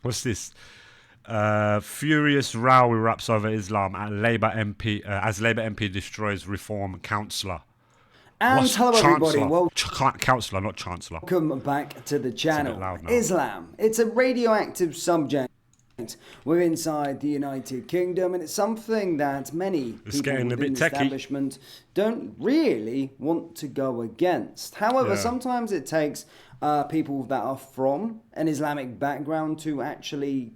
What's this? Furious row erupts over Islam at Labour MP as Labour MP destroys Reform Councillor. And hello everybody, Councillor, not Chancellor. Welcome back to the channel. It's a bit loud now. Islam, it's a radioactive subject. We're inside the United Kingdom, and it's something that many people within the establishment don't really want to go against. However, sometimes it takes people that are from an Islamic background to actually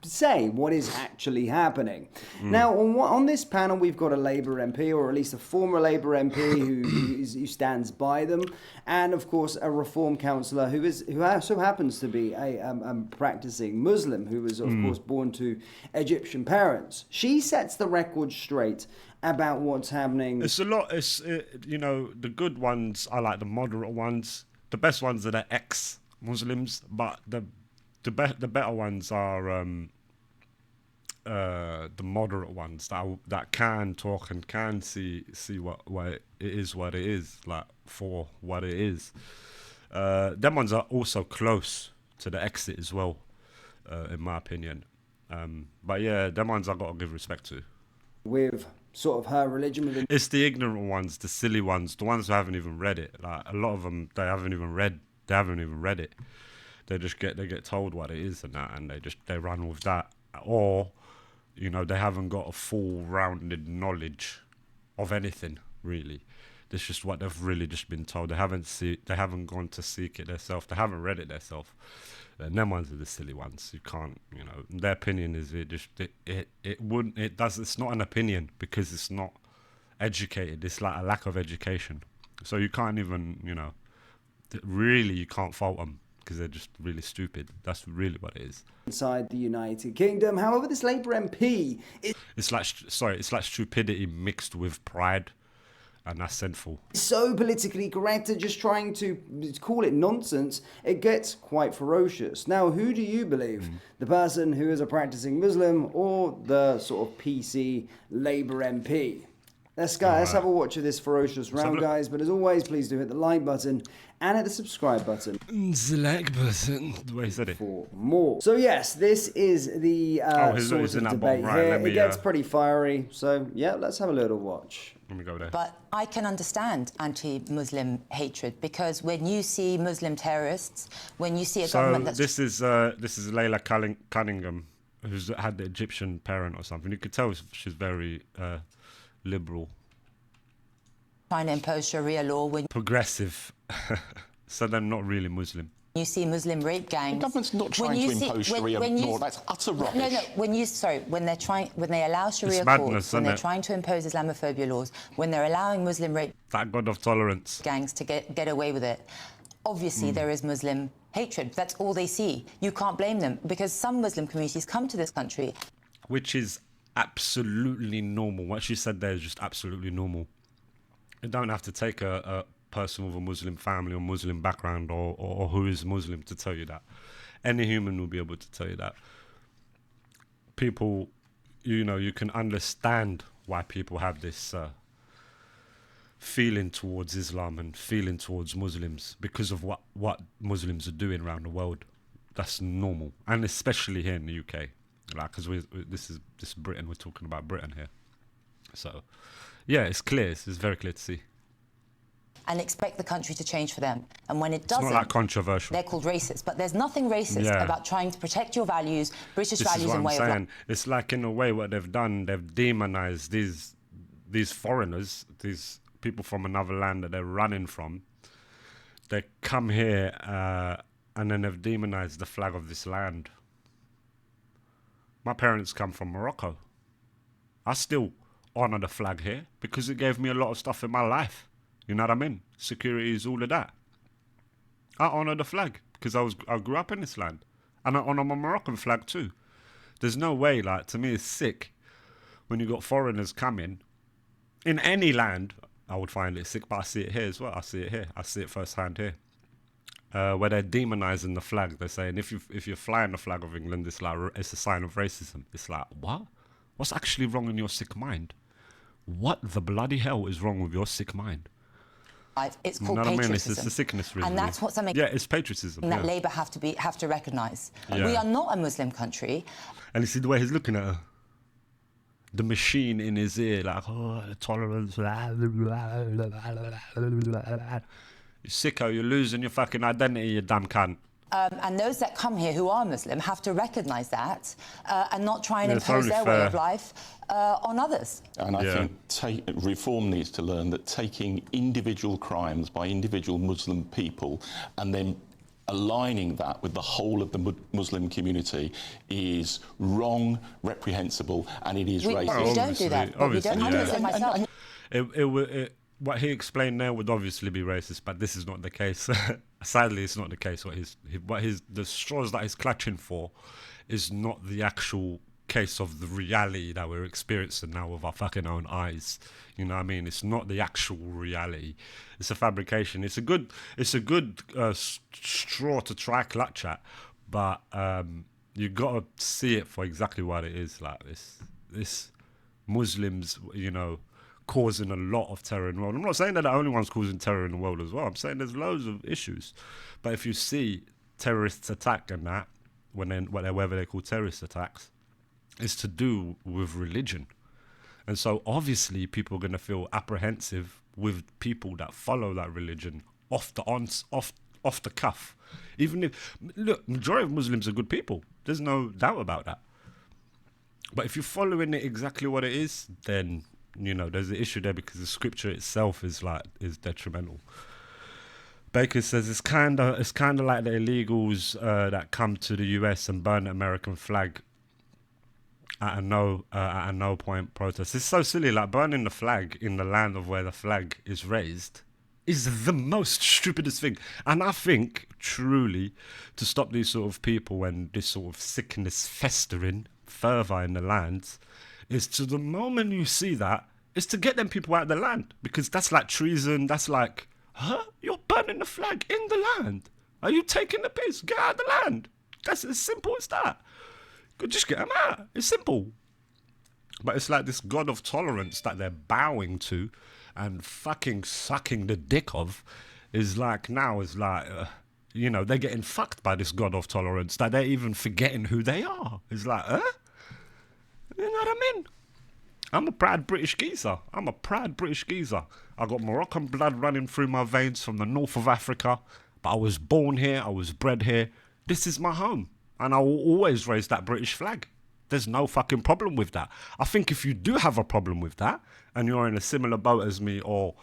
say what is actually happening. Now, on this panel, we've got a Labour MP, or at least a former Labour MP who stands by them, and of course a Reform councillor who also happens to be a practicing Muslim, who was of course born to Egyptian parents. She sets the record straight about what's happening. It's a lot. You know, the good ones are like the moderate ones. The best ones are the ex-Muslims, but the better ones are the moderate ones that can talk and can see what it is, like for what it is. Them ones are also close to the exit as well, in my opinion. But yeah, them ones I gotta give respect to. With sort of her religion, it's the ignorant ones, the silly ones, the ones who haven't even read it. Like a lot of them, they haven't even read it. They get told what it is and that, and they run with that, or you know, they haven't got a full rounded knowledge of anything really. That's just what they've really just been told. They haven't gone to seek it themselves. They haven't read it themselves. And them ones are the silly ones. You can't, you know, their opinion is it's not an opinion because it's not educated. It's like a lack of education. So you can't even, you know, really you can't fault them, because they're just really stupid. That's really what it is. Inside the United Kingdom. However, this Labour MP it's like stupidity mixed with pride, and that's sinful. So politically correct and just trying to call it nonsense, it gets quite ferocious. Now, who do you believe? The person who is a practicing Muslim or the sort of PC Labour MP? Let's have a watch of this ferocious round, guys. But as always, please do hit the like button and hit the subscribe button. The like button. The way he said it. For more. So yes, this is the sort of debate here. It gets pretty fiery. So yeah, let's have a little watch. Let me go there. But I can understand anti-Muslim hatred, because when you see Muslim terrorists, when you see a government that's... this is Layla Cunningham, who's had the Egyptian parent or something. You could tell she's very liberal. Trying to impose Sharia law when... Progressive. So they're not really Muslim. You see Muslim rape gangs. The government's not trying to impose Sharia law. That's utter rubbish. No. When they allow Sharia courts, when they're trying to impose Islamophobia laws, when they're allowing Muslim rape... That God of tolerance. ...gangs to get away with it. Obviously, there is Muslim hatred. That's all they see. You can't blame them, because some Muslim communities come to this country. Which is absolutely normal. What she said there is just absolutely normal. You don't have to take a person with a Muslim family or Muslim background or who is Muslim to tell you that. Any human will be able to tell you that. People, you know, you can understand why people have this feeling towards Islam and feeling towards Muslims because of what Muslims are doing around the world. That's normal, and especially here in the UK. Like, because this is Britain, we're talking about Britain here. So, yeah, it's clear. It's very clear to see. And expect the country to change for them. And when it doesn't, it's not that controversial. They're called racist. But there's nothing racist about trying to protect your values, British values and way of life. It's like, in a way, what they've done, they've demonized these foreigners, these people from another land that they're running from. They come here and then they've demonized the flag of this land. My parents come from Morocco. I still honor the flag here because it gave me a lot of stuff in my life. You know what I mean? Security is all of that. I honor the flag because I grew up in this land, and I honor my Moroccan flag too. There's no way, like, to me it's sick when you got foreigners coming in any land. I would find it sick, but I see it here as well. I see it here. I see it firsthand here. Where they're demonizing the flag. They're saying if you're flying the flag of England, it's a sign of racism. It's like, what? What's actually wrong in your sick mind? What the bloody hell is wrong with your sick mind? It's called patriotism. It's a sickness, really. And that's what something it's patriotism. that Labour have to recognise. Yeah. We are not a Muslim country. And you see the way he's looking at her. The machine in his ear, like, oh, tolerance. You sicko, you're losing your fucking identity, you damn cunt. And those that come here who are Muslim have to recognise that and not try and impose their way of life on others. And I think reform needs to learn that taking individual crimes by individual Muslim people and then aligning that with the whole of the Muslim community is wrong, reprehensible, and it is racist. We don't do that. But we don't. I'm Muslim myself. What he explained there would obviously be racist, but this is not the case. Sadly, it's not the case. The straws that he's clutching for is not the actual case of the reality that we're experiencing now with our fucking own eyes. You know what I mean? It's not the actual reality. It's a fabrication. It's a good straw to try clutch at, but you gotta see it for exactly what it is. Like this Muslims, you know, causing a lot of terror in the world. I'm not saying they're the only ones causing terror in the world as well. I'm saying there's loads of issues. But if you see terrorists attack and that, whatever they call terrorist attacks, it's to do with religion. And so obviously people are going to feel apprehensive with people that follow that religion off the cuff. Even if, look, majority of Muslims are good people. There's no doubt about that. But if you're following it exactly what it is, then you know there's an issue there because the scripture itself is detrimental. Baker says it's kind of like the illegals that come to the US and burn the American flag at a no point protest. It's so silly, like burning the flag in the land of where the flag is raised is the most stupidest thing. And I think truly to stop these sort of people when this sort of sickness festering further in the lands is to the moment you see that, is to get them people out of the land. Because that's like treason, that's like, huh? You're burning the flag in the land? Are you taking the piss? Get out of the land. That's as simple as that. Just get them out. It's simple. But it's like this god of tolerance that they're bowing to and fucking sucking the dick of is like, you know, they're getting fucked by this god of tolerance that they're even forgetting who they are. It's like, huh? You know what I mean? I'm a proud British geezer. I got Moroccan blood running through my veins from the north of Africa, but I was born here, I was bred here. This is my home, and I will always raise that British flag. There's no fucking problem with that. I think if you do have a problem with that, and you're in a similar boat as me, or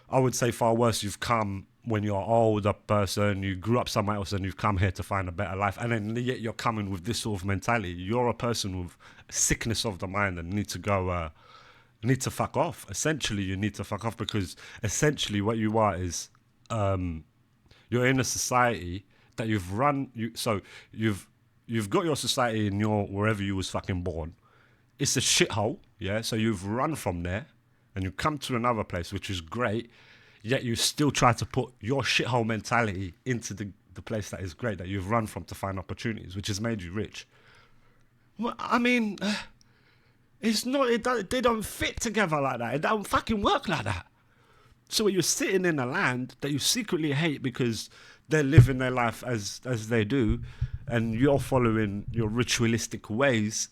I would say far worse, you've come when you're an older person, you grew up somewhere else and you've come here to find a better life, and then yet you're coming with this sort of mentality, you're a person with sickness of the mind and need to fuck off. Essentially, you need to fuck off, because essentially what you are is you're in a society that you've got your society in your wherever you was fucking born. It's a shithole, yeah? So you've run from there and you come to another place, which is great, yet you still try to put your shithole mentality into the place that is great, that you've run from to find opportunities, which has made you rich. Well, I mean, it's not. They don't fit together like that. It don't fucking work like that. So when you're sitting in a land that you secretly hate because they're living their life as they do, and you're following your ritualistic ways,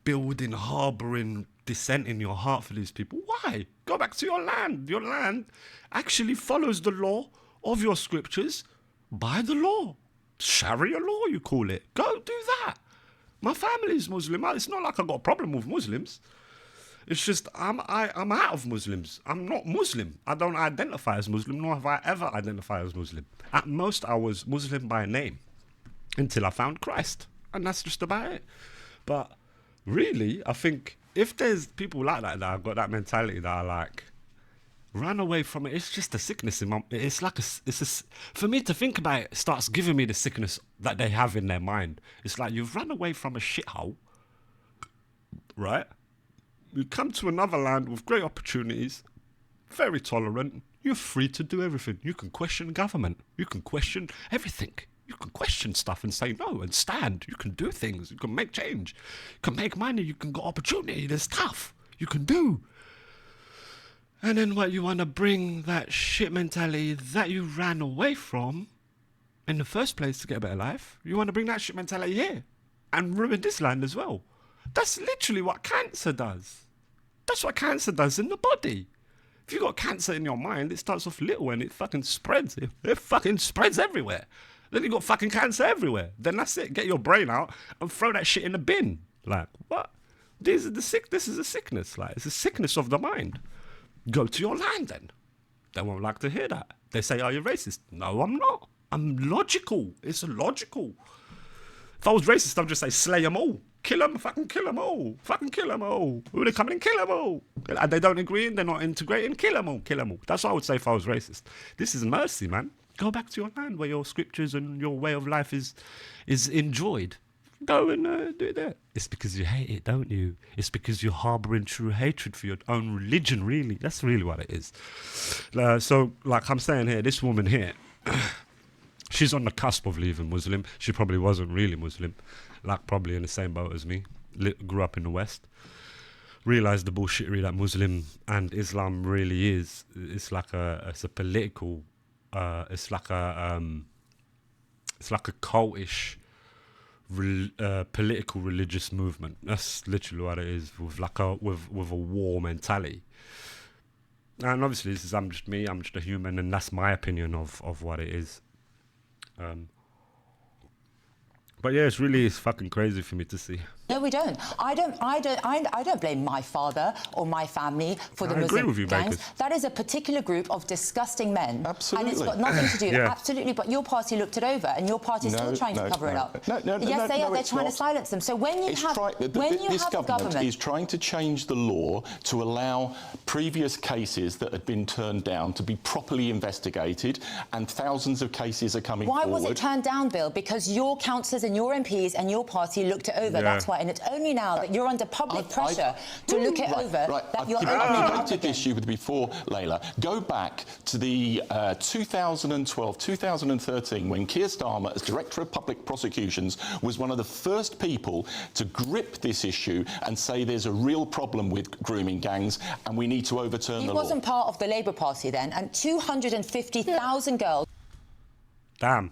building, harbouring dissent in your heart for these people. Why? Go back to your land. Your land actually follows the law of your scriptures by the law. Sharia law, you call it. Go do that. My family's Muslim. It's not like I've got a problem with Muslims. It's just I'm out of Muslims. I'm not Muslim. I don't identify as Muslim, nor have I ever identified as Muslim. At most, I was Muslim by name until I found Christ. And that's just about it. But really, I think if there's people like that have got that mentality that are like, run away from it. It's just a sickness in my. It's like for me to think about it starts giving me the sickness that they have in their mind. It's like you've run away from a shithole, right? You come to another land with great opportunities, very tolerant. You're free to do everything. You can question government. You can question everything. You can question stuff and say no and stand. You can do things. You can make change. You can make money. You can get opportunity. There's stuff you can do. And then what, you want to bring that shit mentality that you ran away from in the first place to get a better life? You want to bring that shit mentality here and ruin this land as well? That's literally what cancer does. That's what cancer does in the body. If you got cancer in your mind, it starts off little and it fucking spreads. It fucking spreads everywhere. Then you got fucking cancer everywhere. Then that's it. Get your brain out and throw that shit in the bin. Like, what? This is a sickness. Like, it's a sickness of the mind. Go to your land then. They won't like to hear that. They say, are you racist? No, I'm not. I'm logical. It's logical. If I was racist, I'd just say, slay them all. Kill them, fucking kill them all. Fucking kill them all. Who they coming and kill them all? And they don't agree and they're not integrating, kill them all, kill them all. That's what I would say if I was racist. This is mercy, man. Go back to your land where your scriptures and your way of life is enjoyed. Go and do it there. It's because you hate it, don't you? It's because you're harbouring true hatred for your own religion, really. That's really what it is. So, like I'm saying here, this woman here, she's on the cusp of leaving Muslim. She probably wasn't really Muslim. Like, probably in the same boat as me. Grew up in the West. Realised the bullshittery that Muslim and Islam really is. It's like it's a political... it's like a cultish... political religious movement. That's literally what it is, with like a war mentality. And obviously this is I'm just a human, and that's my opinion of what it is. But yeah, it's fucking crazy for me to see. No, we don't. I don't blame my father or my family for the Muslim gangs. Bakers. That is a particular group of disgusting men. Absolutely. And it's got nothing to do. Yeah. Absolutely. But your party looked it over, and your party is still trying to cover it up. Yes, they are. They're trying to silence them. So when you have this government is trying to change the law to allow previous cases that had been turned down to be properly investigated, and thousands of cases are coming forward. Why was it turned down, Bill? Because your councillors and your MPs and your party looked it over. Yeah. That's why. And it's only now that you're under public pressure to look it over that you're opening I've it up debated again. this issue with before, Layla. Go back to the 2012, 2013, when Keir Starmer, as Director of Public Prosecutions, was one of the first people to grip this issue and say there's a real problem with grooming gangs and we need to overturn the law. He wasn't part of the Labour Party then, and 250,000 girls... Damn.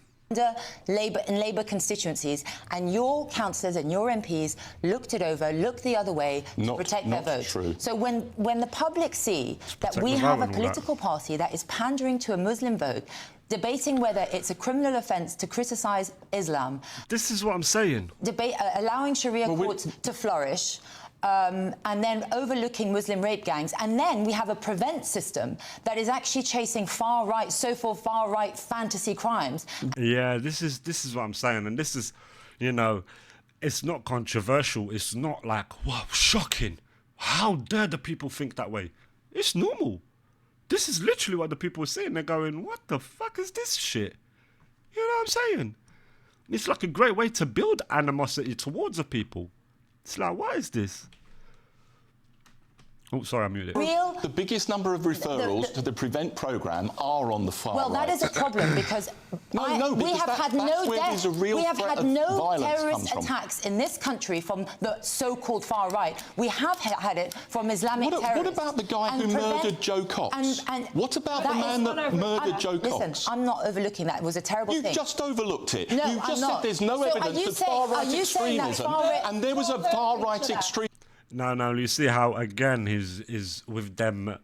In Labour constituencies, and your councillors and your MPs looked it over, looked the other way to protect their votes. True. So when the public see that we the have vote a and all political party that is pandering to a Muslim vote, debating whether it's a criminal offence to criticise Islam, This is what I'm saying. allowing Sharia courts to flourish, and then overlooking Muslim rape gangs, and then we have a prevent system that is actually chasing so-called far-right fantasy crimes. Yeah, this is what I'm saying, and this is, it's not controversial. It's not like, wow, shocking. How dare the people think that way? It's normal. This is literally what the people are saying. They're going, what the fuck is this shit? You know what I'm saying? It's like a great way to build animosity towards the people. It's like, what is this? Oh, sorry, I muted. The biggest number of referrals to the Prevent programme are on the far right. Well, that is a problem because we have had no terrorist attacks in this country from the so-called far right. We have had it from Islamic terrorists. What about the guy who murdered Joe Cox? What about the man that murdered Joe Cox? Listen, I'm not overlooking that. It was a terrible thing. You just overlooked it. No, you just said there's no evidence of far-right extremism, and there was a far-right extreme. No, you see how, again, he's with them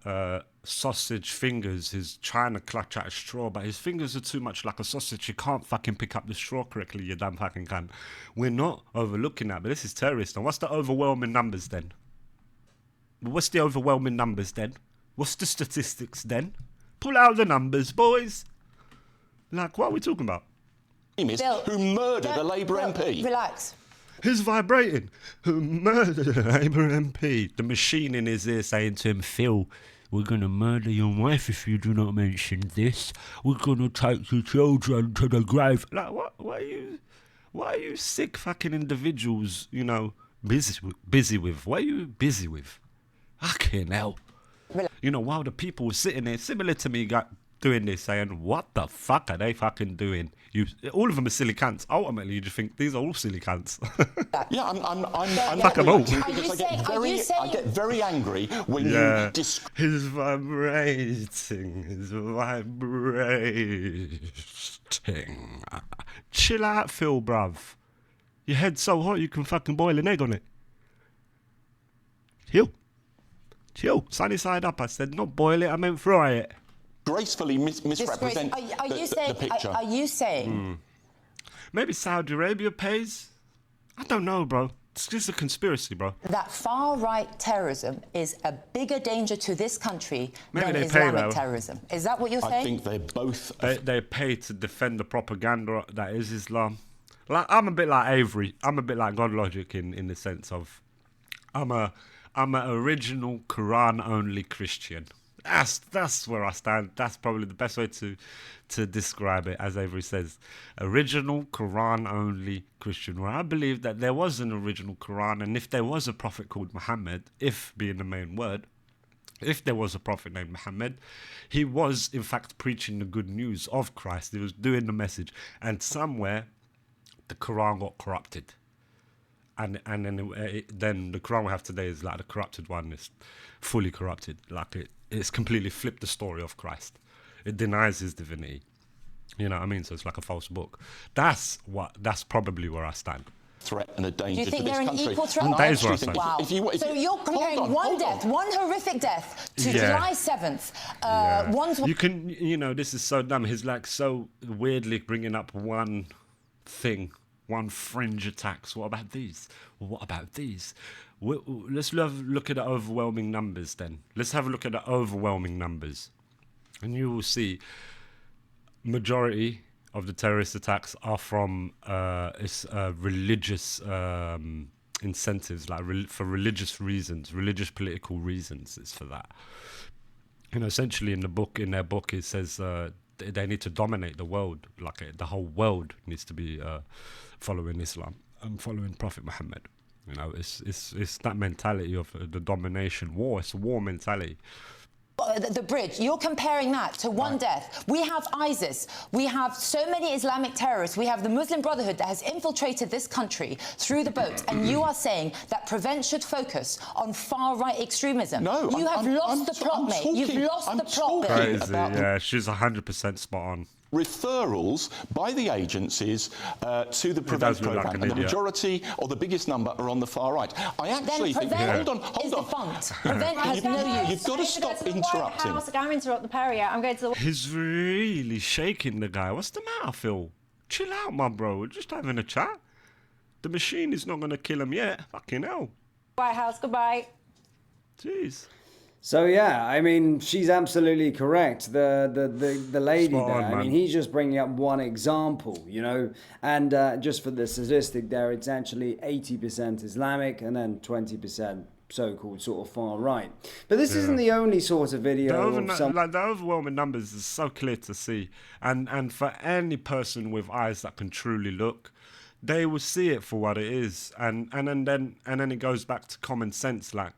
sausage fingers, he's trying to clutch at a straw, but his fingers are too much like a sausage. He can't fucking pick up the straw correctly, you damn fucking cunt. We're not overlooking that, but this is terrorist. And what's the overwhelming numbers then? What's the overwhelming numbers then? What's the statistics then? Pull out the numbers, boys. Like, what are we talking about? Bill, who murdered a Labour MP. Relax. Who's vibrating? Who murdered a Labour MP? The machine in his ear saying to him, Phil, we're going to murder your wife if you do not mention this. We're going to take your children to the grave. Like, what are you sick fucking individuals, busy with? What are you busy with? Fucking hell. While the people were sitting there, similar to me, doing this, saying, what the fuck are they fucking doing? All of them are silly cunts. Ultimately, you just think these are all silly cunts. Yeah, I'm Fuck 'em all. because I get very angry when you He's vibrating. He's vibrating. Chill out, Phil, bruv. Your head's so hot you can fucking boil an egg on it. Chill. Sunny side up. I said, not boil it, I meant fry it. gracefully misrepresent the picture. Are you saying... Maybe Saudi Arabia pays? I don't know, bro. It's just a conspiracy, bro. That far-right terrorism is a bigger danger to this country Maybe than Islamic terrorism. Is that what you're saying? I think they're both... They pay to defend the propaganda that is Islam. Like, I'm a bit like Avery. I'm a bit like God Logic in the sense of I'm an original Quran-only Christian. That's where I stand. That's probably the best way to describe it, as Avery says. Original Quran-only Christian, where I believe that there was an original Quran, and if there was a prophet called Muhammad, if being the main word, if there was a prophet named Muhammad, he was in fact preaching the good news of Christ. He was doing the message, and somewhere the Quran got corrupted. And then the Quran we have today is like the corrupted one. It's fully corrupted. Like it's completely flipped the story of Christ. It denies his divinity. You know what I mean? So it's like a false book. That's probably where I stand. Threat and a danger to this country. Do you think they're an equal threat? That is where I stand. Wow. So you're comparing one horrific death to July 7th. One's... This is so dumb. He's like so weirdly bringing up one thing. One fringe attacks. What about these? What about these? Let's look at the overwhelming numbers then. Let's have a look at the overwhelming numbers. And you will see majority of the terrorist attacks are from religious incentives, like for religious reasons, religious political reasons. It's for that. Essentially in their book, it says they need to dominate the world. Like the whole world needs to be following Islam and following Prophet Muhammad. It's that mentality of the domination war. It's a war mentality. The bridge, you're comparing that to one death. We have ISIS. We have so many Islamic terrorists. We have the Muslim Brotherhood that has infiltrated this country through the boat. And you are saying that Prevent should focus on far-right extremism. No, you have lost the plot, mate. You've lost the plot. Crazy, yeah. She's 100% spot on. Referrals by the agencies to the Prevent programme, like and the majority or the biggest number are on the far right. I actually think... Hold on. Prevent has no use. You've got to stop interrupting. I'm interrupt the Perrier. I'm going to the... He's really shaking the guy. What's the matter, Phil? Chill out, my bro. We're just having a chat. The machine is not going to kill him yet. Fucking hell. White House, goodbye. Jeez. So yeah, I mean, she's absolutely correct. The lady Spot there. on, I mean, he's just bringing up one example, and just for the statistic there, it's actually 80% Islamic and then 20% so-called sort of far right. But this isn't the only sort of video. The overwhelming numbers is so clear to see, and for any person with eyes that can truly look, they will see it for what it is, and then it goes back to common sense, like.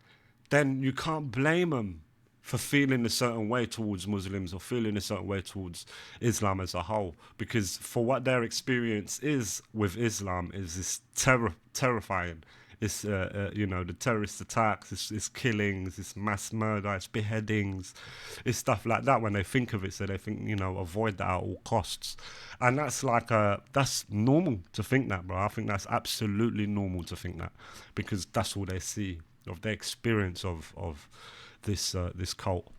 Then you can't blame them for feeling a certain way towards Muslims or feeling a certain way towards Islam as a whole, because for what their experience is with Islam is this terrifying. It's the terrorist attacks, it's killings, it's mass murder, it's beheadings, it's stuff like that. When they think of it, so they think avoid that at all costs, and that's that's normal to think that, bro. I think that's absolutely normal to think that, because that's all they see of their experience of this cult.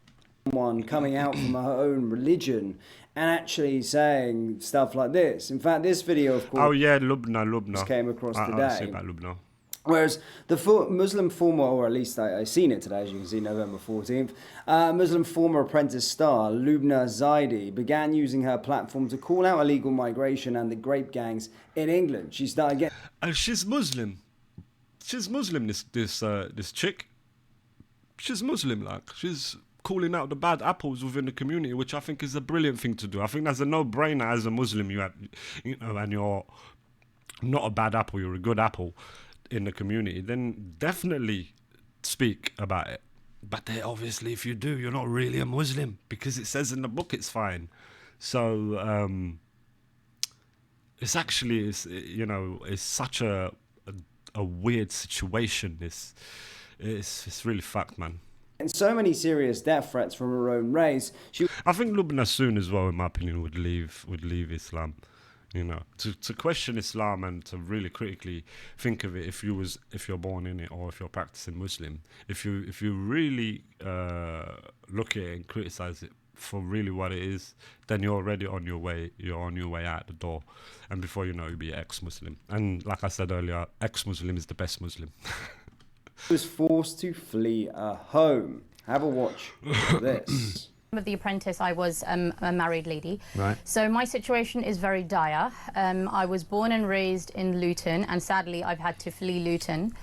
Someone coming out from her own religion and actually saying stuff like this. In fact, this video, of course, Lubna came across today. I see about Lubna. Whereas the Muslim former, or at least I seen it today, as you can see, November 14th, Muslim former apprentice star Lubna Zaidi began using her platform to call out illegal migration and the grape gangs in England. She started getting... she's Muslim. She's Muslim, this chick. She's Muslim, like. She's calling out the bad apples within the community, which I think is a brilliant thing to do. I think that's a no-brainer as a Muslim. And you're not a bad apple, you're a good apple in the community, then definitely speak about it. But they obviously, if you do, you're not really a Muslim because it says in the book it's fine. So it's actually, it's such a weird situation. It's really fucked, man. And so many serious death threats from her own race. I think Lubna soon as well, in my opinion, would leave Islam. To question Islam and to really critically think of it, if you're born in it or if you're practicing Muslim, if you really look at it and criticize it for really what it is, then you're already on your way. You're on your way out the door, and before you know, you'll be ex-Muslim. And like I said earlier, ex-Muslim is the best Muslim. Was forced to flee a home. Have a watch of this. Of The Apprentice, I was a married lady. Right. So my situation is very dire. I was born and raised in Luton, and sadly I've had to flee Luton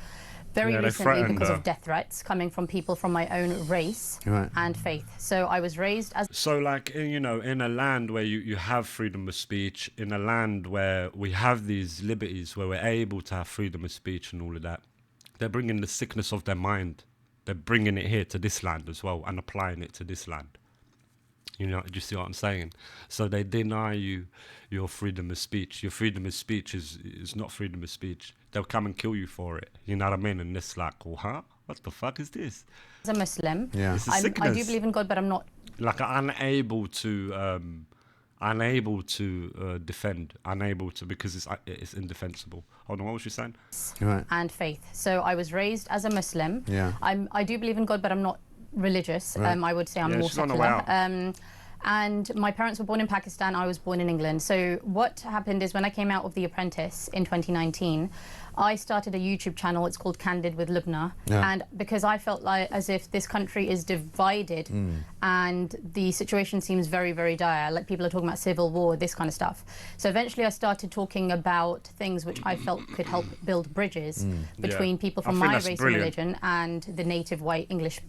very recently because of death threats coming from people from my own race and faith. So I was raised as... So like, in a land where you have freedom of speech, in a land where we have these liberties, where we're able to have freedom of speech and all of that, they're bringing the sickness of their mind. They're bringing it here to this land as well and applying it to this land. Do you see what I'm saying? So they deny you your freedom of speech. Your freedom of speech is not freedom of speech. They'll come and kill you for it. You know what I mean? And it's like, well, huh? What the fuck is this? As a Muslim, Yeah. I do believe in God, but I'm not... Like unable to defend, because it's indefensible. Hold on, what was she saying? Right. And faith. So I was raised as a Muslim. Yeah. I do believe in God, but I'm not religious. Right. I would say I'm Yeah, more she's on the way secular. out. And my parents were born in Pakistan, I was born in England. So what happened is when I came out of The Apprentice in 2019, I started a YouTube channel. It's called Candid with Lubna. Yeah. And because I felt like as if this country is divided and the situation seems very, very dire. Like people are talking about civil war, this kind of stuff. So eventually I started talking about things which I felt could help build bridges between people from my race and religion and the native white English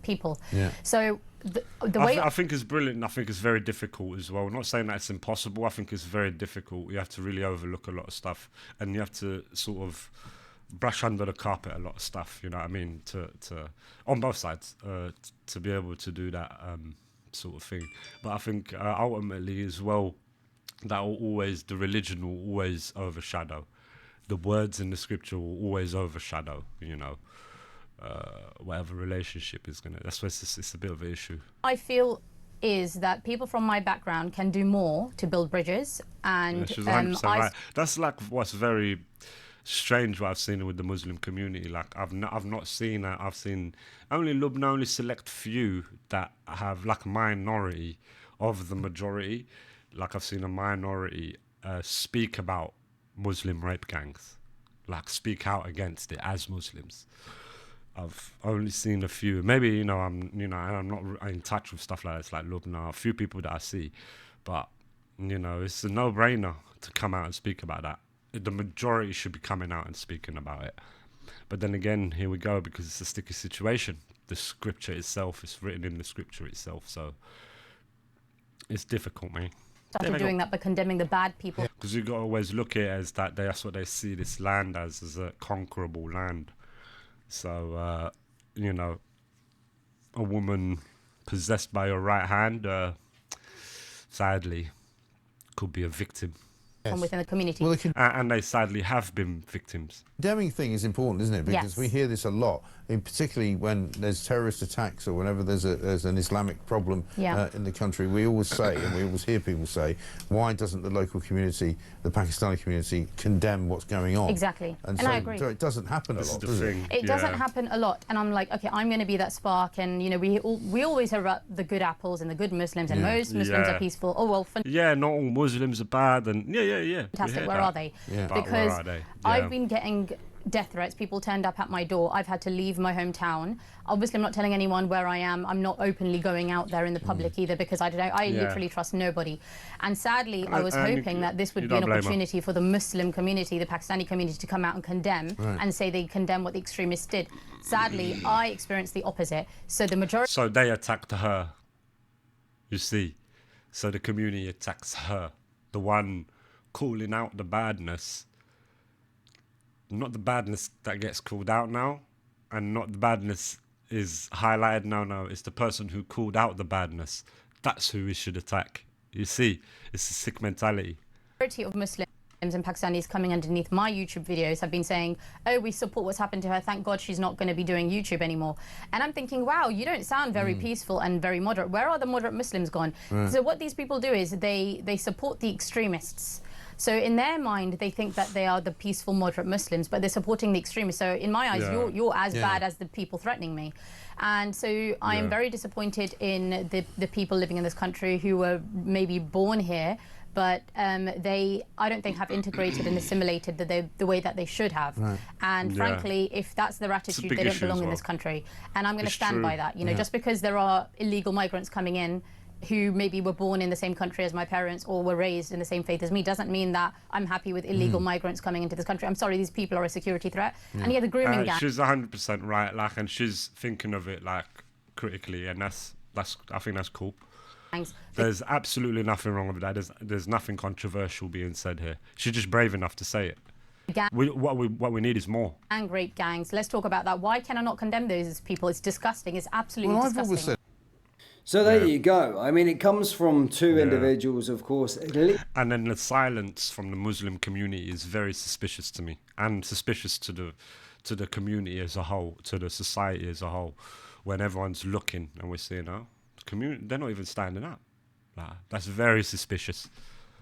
people. Yeah. So the way I think it's brilliant. I think it's very difficult as well. I'm not saying that it's impossible. I think it's very difficult. You have to really overlook a lot of stuff, and you have to sort of brush under the carpet a lot of stuff. You know what I mean? To on both sides, to be able to do that sort of thing. But I think ultimately as well, the religion will always overshadow. The words in the scripture will always overshadow. Whatever relationship is gonna. That's why it's a bit of an issue. I feel is that people from my background can do more to build bridges, and she's 100% right. That's like what's very strange. What I've seen with the Muslim community. Like I've not seen that. I've seen only select few that have like a minority of the majority. Like I've seen a minority speak about Muslim rape gangs, like speak out against it as Muslims. I've only seen a few. Maybe I'm not in touch with stuff like that. It's like Lubna, a few people that I see, but it's a no-brainer to come out and speak about that. The majority should be coming out and speaking about it. But then again, here we go, because it's a sticky situation. The scripture itself is written in the scripture itself, so it's difficult, man. started doing that by condemning the bad people. Because you got to always look at it as that's what they see this land as a conquerable land. So, a woman possessed by her right hand, sadly, could be a victim. From within the community. Well, And they sadly have been victims. condemning thing is important, isn't it? Because Yes. we hear this a lot, particularly when there's terrorist attacks or whenever there's an Islamic problem in the country. We always say, and we always hear people say, why doesn't the local community, the Pakistani community, condemn what's going on? Exactly. And so, I agree. So it doesn't happen a lot, does it? It doesn't happen a lot, and I'm like, okay, I'm going to be that spark, and we always hear about the good apples and the good Muslims, and most Muslims are peaceful. Oh well, Yeah, not all Muslims are bad, and yeah. fantastic. Where are they? Yeah. But Because where are they? I've been getting death threats. People turned up at my door. I've had to leave my hometown. Obviously, I'm not telling anyone where I am. I'm not openly going out there in the public either, because I don't know. I literally trust nobody. And sadly, I was hoping that this would be an opportunity for the Muslim community, the Pakistani community, to come out and condemn and say they condemn what the extremists did. Sadly, I experienced the opposite. So the majority. So they attacked her. You see, so the community attacks her, the one calling out the badness. Not the badness that gets called out now, and not the badness is highlighted. No, it's the person who called out the badness. That's who we should attack. You see, it's a sick mentality. Majority of Muslims and Pakistanis coming underneath my YouTube videos have been saying, oh, we support what's happened to her. Thank God she's not going to be doing YouTube anymore. And I'm thinking, wow, you don't sound very peaceful and very moderate. Where are the moderate Muslims gone? So what these people do is they support the extremists. So in their mind, they think that they are the peaceful, moderate Muslims, but they're supporting the extremists. So in my eyes, you're as bad as the people threatening me. And so I am very disappointed in the people living in this country who were maybe born here, but I don't think have integrated and assimilated the way that they should have. And frankly, if that's their attitude, they don't belong in this country. And I'm going to stand by that. You know, just because there are illegal migrants coming in who maybe were born in the same country as my parents or were raised in the same faith as me doesn't mean that I'm happy with illegal migrants coming into this country. I'm sorry, these people are a security threat. And the grooming gang. She's 100% right, like, and she's thinking of it like critically, and that's I think that's cool. There's absolutely nothing wrong with that. There's nothing controversial being said here. She's just brave enough to say it. What we need is more. And rape gangs. Let's talk about that. Why can I not condemn those people? It's disgusting. It's absolutely disgusting. So there you go. I mean, it comes from two individuals, of course. And then the silence from the Muslim community is very suspicious to me, and suspicious to the community as a whole, to the society as a whole. When everyone's looking and we're seeing, oh, the community, they're not even standing up. That's very suspicious.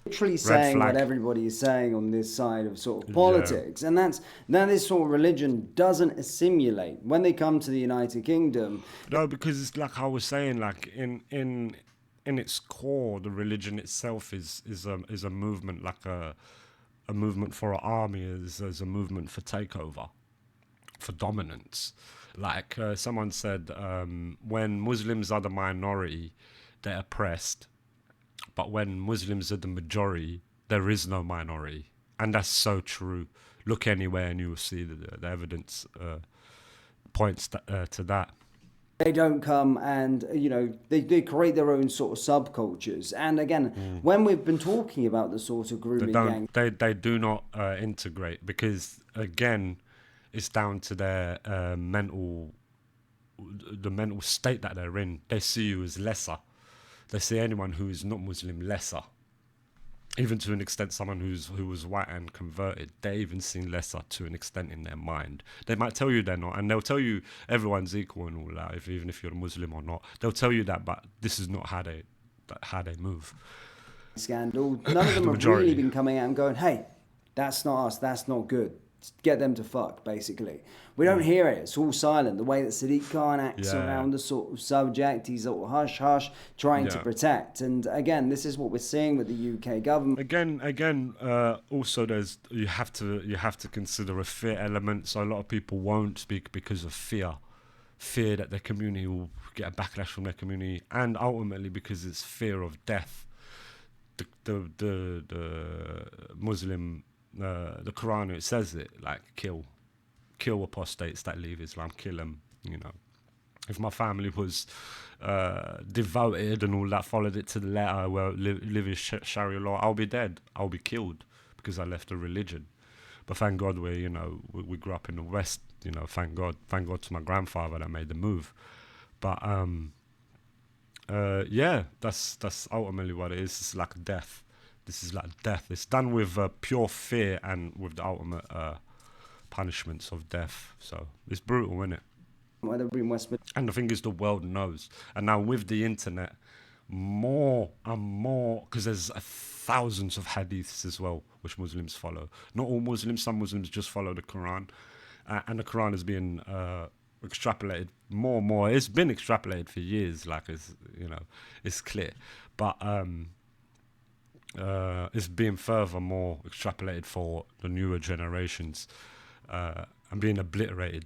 Literally saying what everybody is saying on this side of sort of politics, and that this sort of religion doesn't assimilate when they come to the United Kingdom. No, because it's like I was saying, like in its core, the religion itself is a movement, like a movement for an army, is a movement for takeover, for dominance. Like someone said, when Muslims are the minority, they're oppressed. But when Muslims are the majority, there is no minority. And that's so true. Look anywhere and you will see the evidence points to that. They don't come and, you know, they create their own sort of subcultures. And again, when we've been talking about the sort of grooming gang... They do not integrate because, again, it's down to their the mental state that they're in. They see you as lesser. They see anyone who is not Muslim lesser. Even to an extent, someone who was white and converted, they're even seen lesser to an extent in their mind. They might tell you they're not, and they'll tell you everyone's equal and all that, even if you're a Muslim or not. They'll tell you that, but this is not how they move. Scandal. None of them have really been coming out and going, hey, that's not us, that's not good. Get them to fuck, basically. We don't hear it. It's all silent. The way that Sadiq Khan acts around the sort of subject, he's all hush-hush, trying to protect. And again, this is what we're seeing with the UK government. Again, also you have to consider a fear element. So a lot of people won't speak because of fear that their community will get a backlash from their community, and ultimately because it's fear of death. The Muslim. The Quran, it says it, like kill apostates that leave Islam, kill them, you know. If my family was devoted and all that, followed it to the letter, well, live in Sharia law, I'll be dead, I'll be killed because I left the religion. But thank God we grew up in the West, you know, thank God to my grandfather that made the move. But that's ultimately what it is. It's like death. This is like death. It's done with pure fear and with the ultimate punishments of death. So it's brutal, isn't it? And the thing is, the world knows. And now with the internet, more and more, because there's thousands of hadiths as well, which Muslims follow. Not all Muslims. Some Muslims just follow the Quran. And the Quran is being extrapolated more and more. It's been extrapolated for years, like it's clear. But it's being furthermore extrapolated for the newer generations and being obliterated,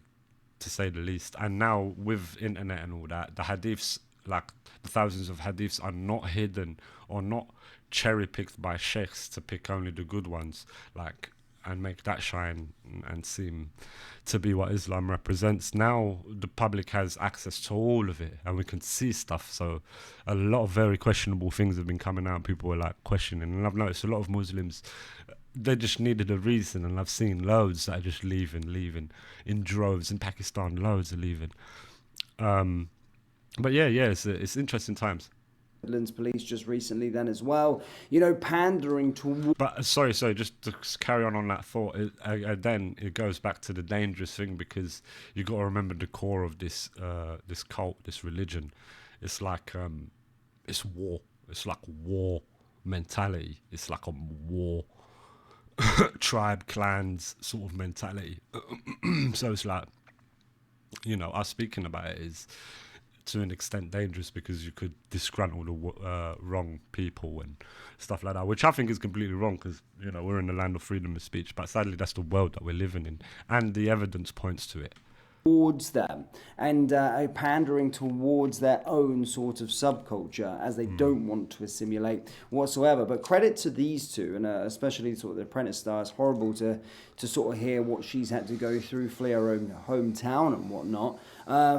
to say the least. And now with internet and all that, the hadiths, like the thousands of hadiths, are not hidden or not cherry-picked by sheikhs to pick only the good ones, like, and make that shine and seem to be what Islam represents. Now the public has access to all of it and we can see stuff. So a lot of very questionable things have been coming out. People were like questioning, and I've noticed a lot of Muslims, they just needed a reason, and I've seen loads that are just leaving in droves. In Pakistan, loads are leaving. But yeah, it's interesting times. Midlands Police just recently then as well, pandering to... But sorry, just to carry on that thought, then it goes back to the dangerous thing, because you got to remember the core of this this cult, this religion. It's like it's war. It's like war mentality. It's like a war tribe, clans sort of mentality. So it's like, us speaking about it is to an extent dangerous, because you could disgruntle the wrong people and stuff like that, which I think is completely wrong, because we're in the land of freedom of speech, but sadly that's the world that we're living in, and the evidence points to it. Towards them, and pandering towards their own sort of subculture, as they don't want to assimilate whatsoever. But credit to these two, and especially sort of the Apprentice star. It's horrible to sort of hear what she's had to go through, flee her own hometown and whatnot,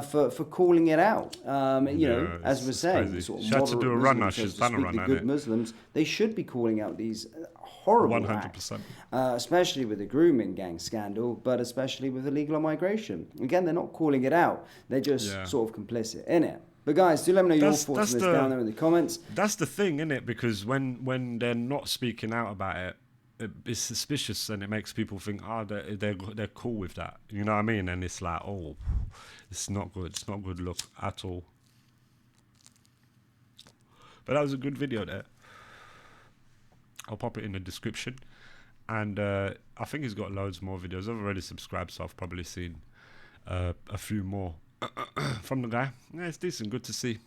for calling it out. As we're saying, crazy. sort of she had to do a run now. She's done a run. The good Muslims, they should be calling out these horrible 100%. Acts, especially with the grooming gang scandal, but especially with illegal migration. Again, they're not calling it out; they're just sort of complicit in it. But guys, do let me know your thoughts on this down there in the comments. That's the thing, isn't it? Because when they're not speaking out about it, it's suspicious, and it makes people think, they're cool with that. You know what I mean? And it's like, it's not good. It's not a good look at all. But that was a good video there. I'll pop it in the description, and I think he's got loads more videos. I've already subscribed, so I've probably seen a few more from the guy. Yeah, it's decent. Good to see.